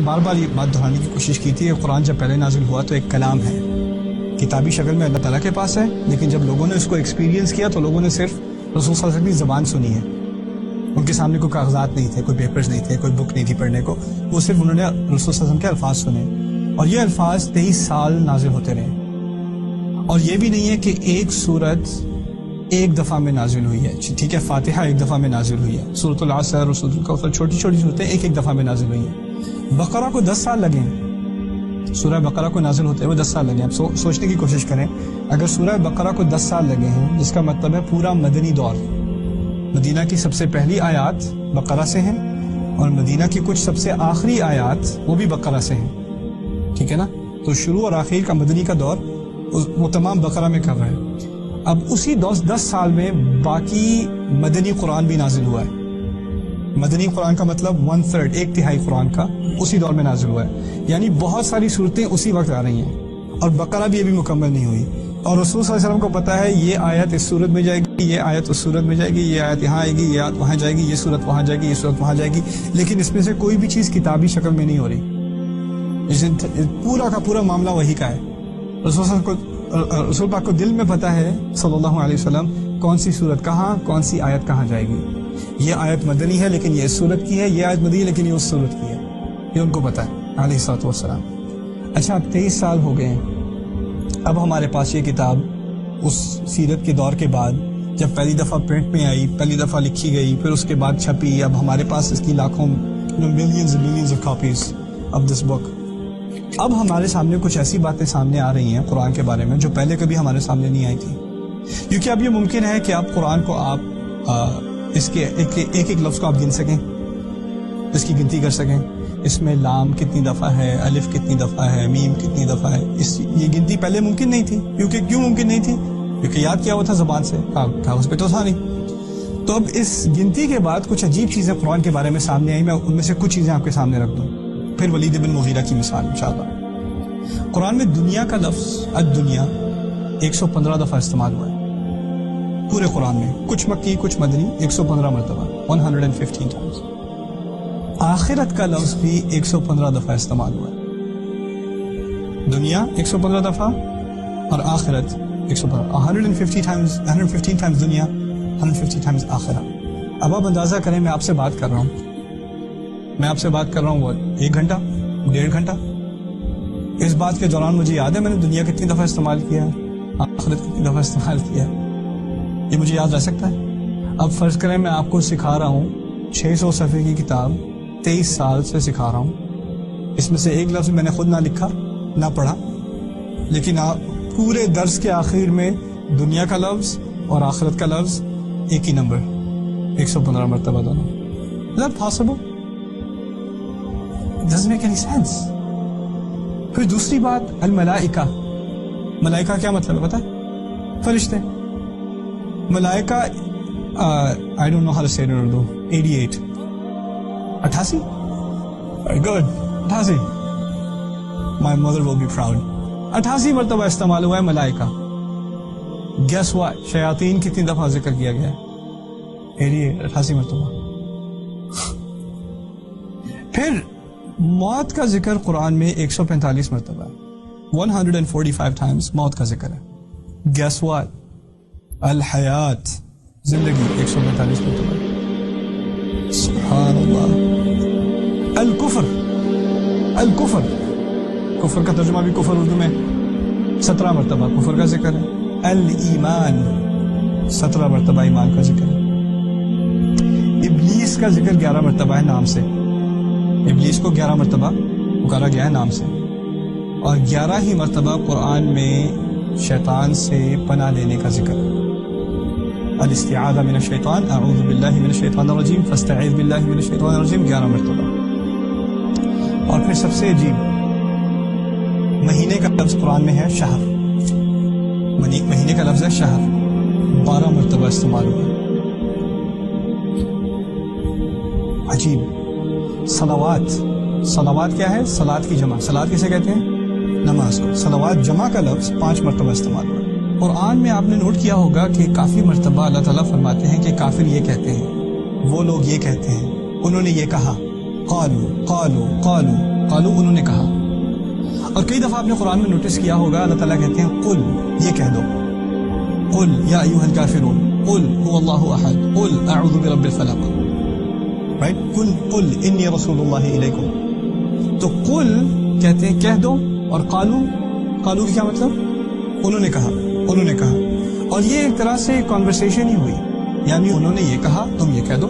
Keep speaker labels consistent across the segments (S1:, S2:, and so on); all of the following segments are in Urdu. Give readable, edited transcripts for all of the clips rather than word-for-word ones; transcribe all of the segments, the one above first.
S1: بار بار یہ بات دہرانے کی کوشش کی تھی کہ قرآن جب پہلے نازل ہوا تو ایک کلام ہے، کتابی شکل میں اللہ تعالیٰ کے پاس ہے، لیکن جب لوگوں نے اس کو ایکسپیرینس کیا تو لوگوں نے صرف رسول صلی اللہ علیہ وسلم کی زبان سنی ہے. ان کے سامنے کوئی کاغذات نہیں تھے، کوئی پیپرز نہیں تھے، کوئی بک نہیں تھی پڑھنے کو، وہ صرف انہوں نے رسول صلی اللہ علیہ وسلم کے الفاظ سنے، اور یہ الفاظ 23 سال نازل ہوتے رہے. اور یہ بھی نہیں ہے کہ ایک سورت ایک دفعہ میں نازل ہوئی ہے. ٹھیک ہے، فاتحہ ایک دفعہ میں نازل ہوئی ہے، سورۃ العصر اور سورۃ الکوثر چھوٹی چھوٹی صورتیں ایک دفعہ میں نازل ہوئی ہیں. بقرہ کو 10 سال لگے ہیں، سورہ بقرہ کو نازل ہوتے ہوئے 10 سال لگے ہیں. اب سوچنے کی کوشش کریں، اگر سورہ بقرہ کو 10 سال لگے ہیں، جس کا مطلب ہے پورا مدنی دور. مدینہ کی سب سے پہلی آیات بقرہ سے ہیں، اور مدینہ کی کچھ سب سے آخری آیات وہ بھی بقرہ سے ہیں. ٹھیک ہے نا؟ تو شروع اور آخر کا مدنی کا دور وہ تمام بقرہ میں کر رہے ہیں. اب اسی 10 سال میں باقی مدنی قرآن بھی نازل ہوا ہے. مدنی قرآن کا مطلب 1/3 ایک تہائی قرآن کا اسی دور میں نازل ہوا ہے. یعنی بہت ساری صورتیں اسی وقت آ رہی ہیں، اور بقرہ بھی ابھی مکمل نہیں ہوئی. اور رسول صلی اللہ علیہ وسلم کو پتا ہے یہ آیت اس صورت میں جائے گی، یہ آیت اس صورت میں جائے گی، یہ آیت یہاں آئے گی، یہ آیت وہاں جائے گی، یہ صورت وہاں جائے گی، یہ صورت وہاں جائے گی، لیکن اس میں سے کوئی بھی چیز کتابی شکل میں نہیں ہو رہی. پورا کا پورا معاملہ وہی کا ہے. رسول پاک کو دل میں پتا ہے صلی اللہ علیہ وسلم کون سی صورت کہاں، کون سی آیت کہاں جائے گی. یہ آیت مدنی ہے لیکن یہ اس صورت کی ہے، یہ آیت مدنی ہے لیکن یہ اس صورت کی ہے. یہ ان کو پتا ہے علیہ الصلوۃ والسلام. اچھا، اب 23 سال ہو گئے ہیں. اب ہمارے پاس یہ کتاب اس سیرت کے دور کے بعد جب پہلی دفعہ پرنٹ میں آئی، پہلی دفعہ لکھی گئی، پھر اس کے بعد چھپی، اب ہمارے پاس اس کی لاکھوں millions of copies of this book. اب ہمارے سامنے کچھ ایسی باتیں سامنے آ رہی ہیں قرآن کے بارے میں جو پہلے کبھی ہمارے سامنے نہیں آئی تھی. کیونکہ اب یہ ممکن ہے کہ آپ قرآن کو آپ اس کے ایک لفظ کو آپ گن سکیں، اس کی گنتی کر سکیں. اس میں لام کتنی دفعہ ہے، الف کتنی دفعہ ہے، میم کتنی دفعہ ہے. یہ گنتی پہلے ممکن نہیں تھی. کیوں ممکن نہیں تھی؟ کیونکہ یاد کیا ہوا تھا زبان سے، کاغذ پہ تو تھا نہیں. تو اب اس گنتی کے بعد کچھ عجیب چیزیں قرآن کے بارے میں سامنے آئی. میں ان میں سے کچھ چیزیں آپ کے سامنے رکھ دوں، پھر ولید بن مغیرہ کی مثال انشاءاللہ. قرآن میں دنیا کا لفظ الدنیا 115 دفعہ استعمال ہوا ہے پورے قرآن میں، کچھ مکی کچھ مدنی. 115 مرتبہ، 115 ٹائمز. آخرت کا لفظ بھی 115 دفعہ استعمال ہوا ہے. دنیا 115 دفعہ اور آخرت 115. 115 ٹائمز دنیا، 150 ٹائمز آخرت. اب آپ اندازہ کریں، میں آپ سے بات کر رہا ہوں، وہ 1 گھنٹہ 1.5 گھنٹہ. اس بات کے دوران مجھے یاد ہے میں نے دنیا کتنی دفعہ استعمال کیا ہے، آخرت کتنی دفعہ استعمال کیا ہے. یہ مجھے یاد رہ سکتا ہے؟ اب فرض کریں میں آپ کو سکھا رہا ہوں 600 صفحے کی کتاب، 23 سال سے سکھا رہا ہوں. اس میں سے ایک لفظ میں نے خود نہ لکھا نہ پڑھا، لیکن آپ پورے درس کے آخر میں دنیا کا لفظ اور آخرت کا لفظ ایک ہی نمبر، 115 مرتبہ دونوں. Is that possible? It doesn't make any sense. پھر دوسری بات، الملائکہ. ملائکہ کیا مطلب ہے پتہ ہے؟ فرشتے. ملائکہ I don't know how to say it in Urdu. 88 Very good. 88. My mother will be proud. 88 مرتبہ استعمال ہوا ہے ملائکہ. Guess what? شیاطین کتنی دفعہ ذکر کیا گیا ہے؟ 88 مرتبہ. پھر موت کا ذکر قرآن میں 145 مرتبہ ہے. 145 times موت کا ذکر ہے. Guess what? الحیات، زندگی 145 مرتبہ ہے. سبحان اللہ. الکفر کفر کا ترجمہ بھی کفر اردو میں 17 مرتبہ کفر کا ذکر ہے. الایمان 17 مرتبہ ایمان کا ذکر ہے. ابلیس کا ذکر 11 مرتبہ ہے نام سے. ابلیس کو 11 مرتبہ پکارا گیا ہے نام سے. اور 11 ہی مرتبہ قرآن میں شیطان سے پناہ لینے کا ذکر ہے. الاستعاذہ من الشیطان، اعوذ باللہ من الشیطان الرجیم، فاستعیذ باللہ من الشیطان الرجیم 11 مرتبہ. اور پھر سب سے عجیب، مہینے کا لفظ قرآن میں ہے شہر. مہینے کا لفظ ہے شہر، 12 مرتبہ استعمال ہوا. عجیب. صلوات کیا ہے؟ صلات کی جمع. صلات کسے کہتے ہیں؟ نماز کو. صلوات جمع کا لفظ 5 مرتبہ استعمال ہوا. قرآن میں آپ نے نوٹ کیا ہوگا کہ کافی مرتبہ اللہ تعالیٰ فرماتے ہیں کہ کافر یہ کہتے ہیں، وہ لوگ یہ کہتے ہیں، انہوں نے یہ کہا. قالو قالو قالو قالو انہوں نے کہا. اور کئی دفعہ آپ نے قرآن میں نوٹس کیا ہوگا اللہ تعالیٰ کہتے ہیں قل یہ کہہ دو, قل یا ایھا الکافرون, قل هو اللہ احد, قل اعوذ برب الفلق, رائٹ, قل انی رسول اللہ الیکم. تو قل کہتے ہیں کہہ دو, اور قالو کی کیا مطلب؟ انہوں نے کہا, انہوں نے کہا. اور یہ ایک طرح سے کانورسیشن ہی ہوئی, یعنی انہوں نے یہ کہا تم یہ کہہ دو,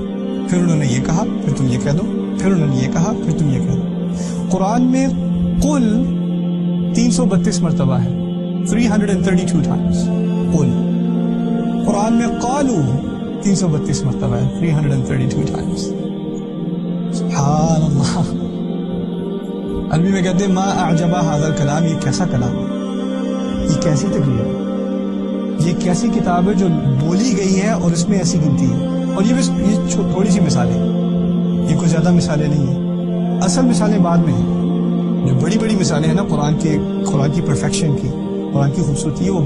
S1: پھر انہوں نے یہ کہا پھر تم یہ کہہ دو, پھر انہوں نے یہ کہا پھر تم یہ کہہ دو. قرآن میں قل 332 مرتبہ ہے, 332 times قل. قرآن میں قالو 332 مرتبہ ہے, 332 times. سبحان اللہ. عربی میں کہتے ہیں ما اعجبا ھذا الکلام, یہ کیسا کلام ہے, یہ کیسی تقریر ہے, یہ کیسی کتاب ہے جو بولی گئی ہے اور اس میں ایسی گنتی ہے. اور یہ تھوڑی سی مثالیں, یہ کوئی زیادہ مثالیں نہیں ہیں, اصل مثالیں بعد میں ہیں. جو بڑی بڑی مثالیں ہیں نا قرآن کی پرفیکشن کی, قرآن کی خوبصورتی ہے, وہ